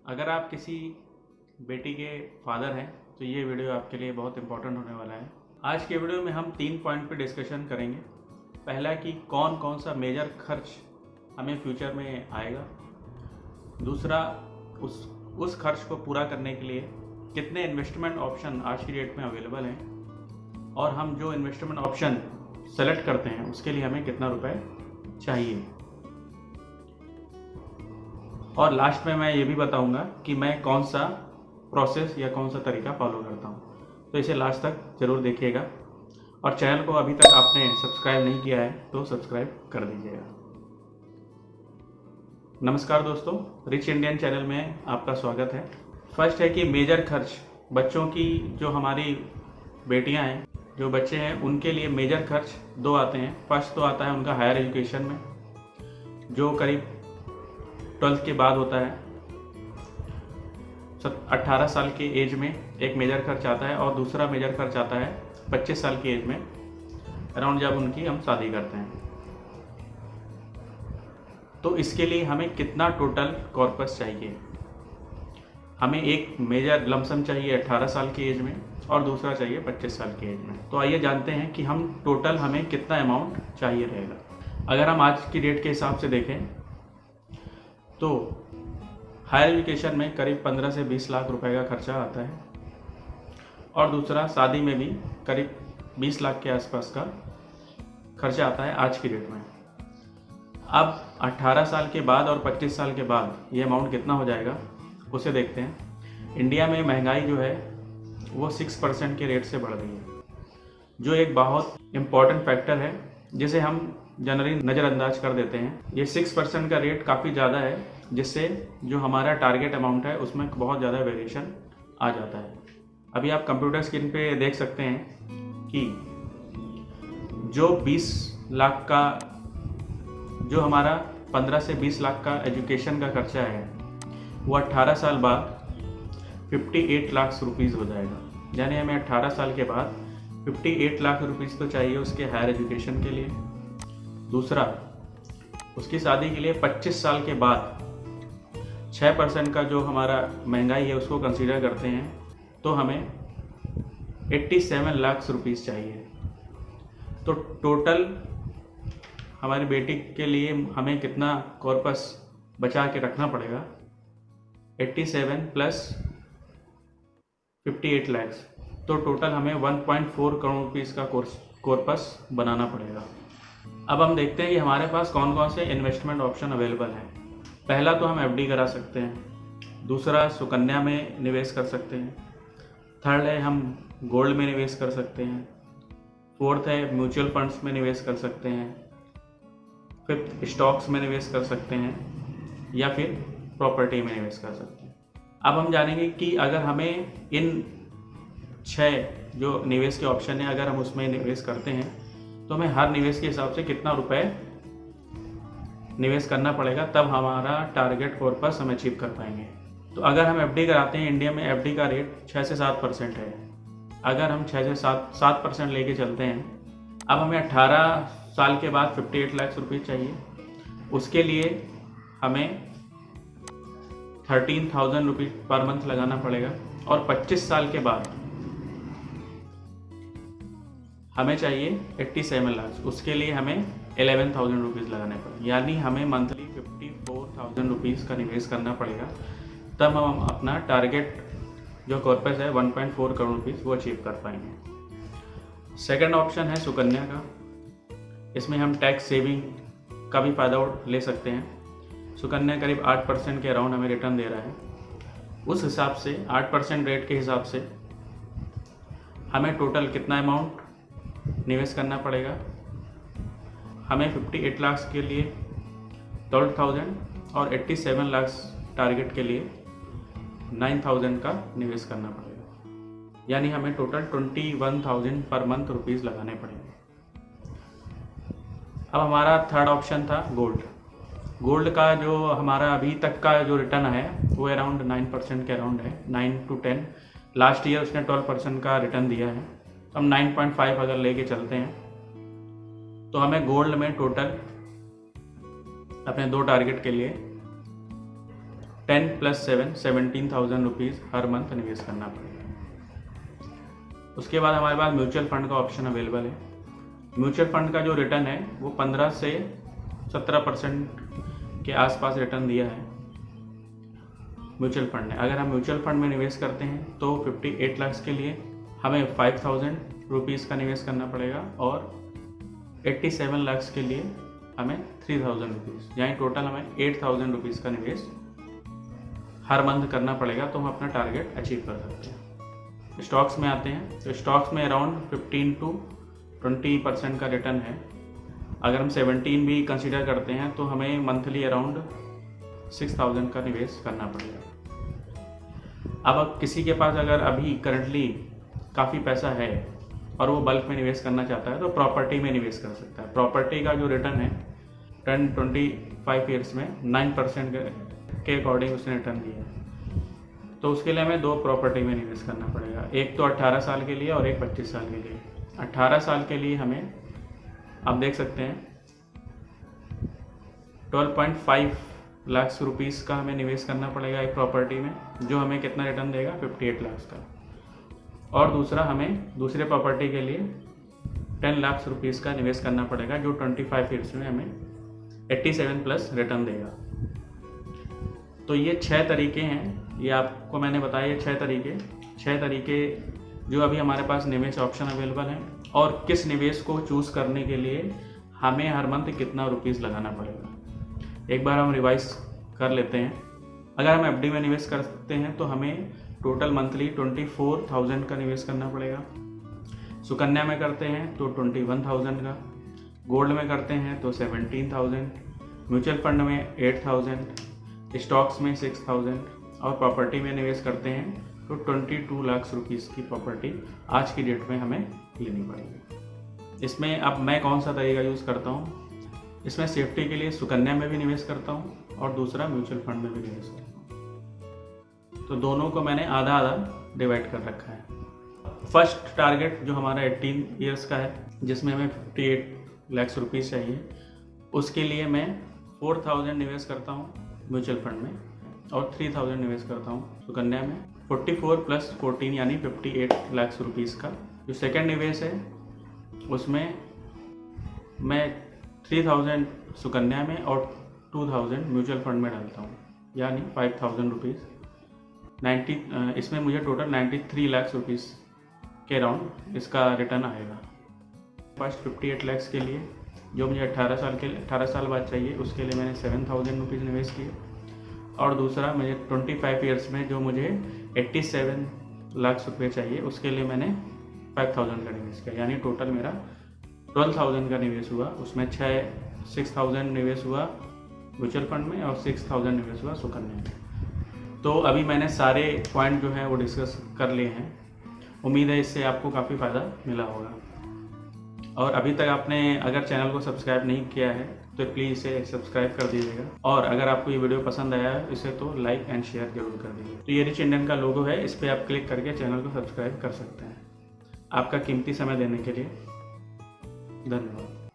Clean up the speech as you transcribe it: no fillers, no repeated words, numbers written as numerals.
अगर आप किसी बेटी के फादर हैं तो ये वीडियो आपके लिए बहुत इम्पोर्टेंट होने वाला है। आज के वीडियो में हम 3 पॉइंट पे डिस्कशन करेंगे। पहला कि कौन कौन सा मेजर खर्च हमें फ्यूचर में आएगा। दूसरा, उस खर्च को पूरा करने के लिए कितने इन्वेस्टमेंट ऑप्शन आज की डेट में अवेलेबल हैं और हम जो इन्वेस्टमेंट ऑप्शन सेलेक्ट करते हैं उसके लिए हमें कितना रुपए चाहिए। और लास्ट में मैं ये भी बताऊंगा कि मैं कौन सा प्रोसेस या कौन सा तरीका फॉलो करता हूँ, तो इसे लास्ट तक ज़रूर देखिएगा। और चैनल को अभी तक आपने सब्सक्राइब नहीं किया है तो सब्सक्राइब कर दीजिएगा। नमस्कार दोस्तों, रिच इंडियन चैनल में आपका स्वागत है। फर्स्ट है कि मेजर खर्च, बच्चों की जो हमारी बेटियां हैं, जो बच्चे हैं, उनके लिए मेजर खर्च 2 आते हैं। फर्स्ट तो आता है उनका हायर एजुकेशन में, जो करीब 12th के बाद होता है। 18 साल की एज में एक मेजर खर्च आता है और दूसरा मेजर खर्च आता है 25 साल की एज में, अराउंड जब उनकी हम शादी करते हैं। तो इसके लिए हमें कितना टोटल कॉर्पस चाहिए। हमें एक मेजर लमसम चाहिए 18 साल की एज में और दूसरा चाहिए 25 साल की एज में। तो आइए जानते हैं कि हम टोटल हमें कितना अमाउंट चाहिए रहेगा। अगर हम आज की डेट के हिसाब से देखें तो हायर एजुकेशन में करीब 15 से 20 लाख रुपए का खर्चा आता है और दूसरा शादी में भी करीब 20 लाख के आसपास का खर्चा आता है आज की डेट में। अब 18 साल के बाद और 25 साल के बाद ये अमाउंट कितना हो जाएगा उसे देखते हैं। इंडिया में महंगाई जो है वो 6% के रेट से बढ़ रही है, जो एक बहुत इम्पॉर्टेंट फैक्टर है जिसे हम जनरली नज़रअंदाज कर देते हैं। ये 6% का रेट काफ़ी ज़्यादा है, जिससे जो हमारा टारगेट अमाउंट है उसमें बहुत ज़्यादा वेरिएशन आ जाता है। अभी आप कंप्यूटर स्क्रीन पे देख सकते हैं कि जो 20 लाख का, जो हमारा 15 से 20 लाख का एजुकेशन का खर्चा है, वो 18 साल बाद 58 लाख रुपीज़ हो जाएगा। यानी हमें 18 साल के बाद 58 लाख रुपीज़ तो चाहिए उसके हायर एजुकेशन के लिए। दूसरा, उसकी शादी के लिए 25 साल के बाद 6% का जो हमारा महंगाई है उसको कंसीडर करते हैं तो हमें 87 लाख रुपीज़ चाहिए। तो टोटल हमारी बेटी के लिए हमें कितना कॉर्पस बचा के रखना पड़ेगा, 87 प्लस 58 लाख, तो टोटल हमें 1.4 करोड़ रुपीज़ का कॉर्पस बनाना पड़ेगा। अब हम देखते हैं कि हमारे पास कौन कौन से इन्वेस्टमेंट ऑप्शन अवेलेबल हैं। पहला तो हम एफडी करा सकते हैं, दूसरा सुकन्या में निवेश कर सकते हैं, थर्ड है हम गोल्ड में निवेश कर सकते हैं, फोर्थ है म्यूचुअल फंड्स में निवेश कर सकते हैं, फिफ्थ स्टॉक्स में निवेश कर सकते हैं या फिर प्रॉपर्टी में निवेश कर सकते हैं। अब हम जानेंगे कि अगर हमें इन 6 जो निवेश के ऑप्शन है, अगर हम उसमें निवेश करते हैं तो हमें हर निवेश के हिसाब से कितना रुपए निवेश करना पड़ेगा, तब हमारा टारगेट कॉर्पस हम अचीव कर पाएंगे। तो अगर हम एफडी कराते हैं, इंडिया में एफडी का रेट 6 से 7% है। अगर हम 6 से 7% लेके चलते हैं, अब हमें 18 साल के बाद 58 लाख रुपये चाहिए। उसके लिए हमें 13,000 रुपीज़ पर मंथ लगाना पड़ेगा और 25 साल के बाद हमें चाहिए 87 लाख। उसके लिए हमें 11,000 रुपीज़ लगाने पड़ेंगे, यानी हमें मंथली 54,000 रुपीज़ का निवेश करना पड़ेगा, तब हम अपना टारगेट जो कॉर्पस है 1.4 करोड़ रुपीज़ वो अचीव कर पाएंगे। सेकंड ऑप्शन है सुकन्या का। इसमें हम टैक्स सेविंग का भी फ़ायदा ले सकते हैं। सुकन्या करीब 8% के अराउंड हमें रिटर्न दे रहा है। उस हिसाब से 8% रेट के हिसाब से हमें टोटल कितना अमाउंट निवेश करना पड़ेगा। हमें 58 लाख के लिए 12,000 और 87 लाख टारगेट के लिए 9,000 का निवेश करना पड़ेगा, यानी हमें टोटल 21,000 पर मंथ रुपीज़ लगाने पड़ेंगे। अब हमारा थर्ड ऑप्शन था गोल्ड। गोल्ड का जो हमारा अभी तक का जो रिटर्न है वो अराउंड 9% के अराउंड है, 9 to 10। लास्ट ईयर उसने 12% का रिटर्न दिया है। हम 9.5 अगर लेके चलते हैं तो हमें गोल्ड में टोटल अपने 2 टारगेट के लिए 10 + 7 17,000 रुपीज़ हर मंथ निवेश करना पड़ेगा। उसके बाद हमारे पास म्यूचुअल फंड का ऑप्शन अवेलेबल है। म्यूचुअल फंड का जो रिटर्न है वो 15 से 17% के आसपास रिटर्न दिया है म्यूचुअल फंड ने। अगर हम म्यूचुअल फंड में निवेश करते हैं तो 58 लाख के लिए हमें 5,000 रुपीज़ का निवेश करना पड़ेगा और 87 लाख के लिए हमें 3,000 रुपीज़, यानी टोटल हमें 8,000 रुपीज़ का निवेश हर मंथ करना पड़ेगा, तो हम अपना टारगेट अचीव कर सकते हैं। स्टॉक्स में आते हैं तो स्टॉक्स में अराउंड 15 to 20% का रिटर्न है। अगर हम 17 भी कंसीडर करते हैं तो हमें मंथली अराउंड 6,000 का निवेश करना पड़ेगा। अब किसी के पास अगर अभी करंटली काफ़ी पैसा है और वो बल्क में निवेश करना चाहता है तो प्रॉपर्टी में निवेश कर सकता है। प्रॉपर्टी का जो रिटर्न है 10-25 ईयर्स में 9% के अकॉर्डिंग उसने रिटर्न दिया है, तो उसके लिए हमें 2 प्रॉपर्टी में निवेश करना पड़ेगा। एक तो 18 साल के लिए और एक 25 साल के लिए। 18 साल के लिए हमें आप देख सकते हैं 12.5 लाख रुपीज़ का हमें निवेश करना पड़ेगा एक प्रॉपर्टी में, जो हमें कितना रिटर्न देगा 58 लाख का। और दूसरा हमें दूसरे प्रॉपर्टी के लिए 10 लाख रुपीज़ का निवेश करना पड़ेगा, जो 25 ईयर्स में हमें 87+ रिटर्न देगा। तो ये 6 तरीके हैं, ये आपको मैंने बताया ये 6 तरीके जो अभी हमारे पास निवेश ऑप्शन अवेलेबल हैं, और किस निवेश को चूज़ करने के लिए हमें हर मंथ कितना रुपीज़ लगाना पड़ेगा। एक बार हम रिवाइज कर लेते हैं। अगर हम एफडी में निवेश करते हैं तो हमें टोटल मंथली 24,000 का निवेश करना पड़ेगा। सुकन्या में करते हैं तो 21,000 का, गोल्ड में करते हैं तो 17,000, म्यूचुअल फंड में 8,000, स्टॉक्स में 6,000 और प्रॉपर्टी में निवेश करते हैं तो 22 लाख रुपीज़ की प्रॉपर्टी आज की डेट में हमें लेनी पड़ेगी। इसमें अब मैं कौन सा तरीका यूज़ करता हूँ, इसमें सेफ्टी के लिए सुकन्या में भी निवेश करता हूँ और दूसरा म्यूचुअल फंड में भी निवेश करता हूँ। तो दोनों को मैंने आधा आधा डिवाइड कर रखा है। फर्स्ट टारगेट जो हमारा 18 ईयर्स का है, जिसमें हमें 58 लाख रुपीज़ चाहिए, उसके लिए मैं 4,000 निवेश करता हूँ म्यूचुअल फंड में और 3,000 निवेश करता हूँ सुकन्या में। 44 + 14 यानी 58 लाख रुपीज़ का जो सेकेंड निवेश है, उसमें मैं 3,000 सुकन्या में और 2,000 म्यूचुअल फंड में डालता हूँ, यानी 5,000 रुपीज़। इसमें मुझे टोटल 93 लाख रुपीज़ के अराउंड इसका रिटर्न आएगा। फर्स्ट 58 लाख के लिए जो मुझे 18 साल बाद चाहिए, उसके लिए मैंने 7,000 रुपीज़ निवेश किए, और दूसरा मुझे 25 ईयर्स में जो मुझे 87 लाख रुपये चाहिए, उसके लिए मैंने 5,000 का निवेश किया, यानी टोटल मेरा 12,000 का निवेश हुआ। उसमें 6,000 निवेश हुआ म्यूचुअल फंड में और 6,000 निवेश हुआ सुकन्या में। तो अभी मैंने सारे पॉइंट जो हैं वो डिस्कस कर लिए हैं। उम्मीद है इससे आपको काफ़ी फ़ायदा मिला होगा। और अभी तक आपने अगर चैनल को सब्सक्राइब नहीं किया है तो प्लीज़ इसे सब्सक्राइब कर दीजिएगा, और अगर आपको ये वीडियो पसंद आया है इसे तो लाइक एंड शेयर जरूर कर दीजिए। तो ये रिच इंडियन का लोगो है, इस पर आप क्लिक करके चैनल को सब्सक्राइब कर सकते हैं। आपका कीमती समय देने के लिए धन्यवाद।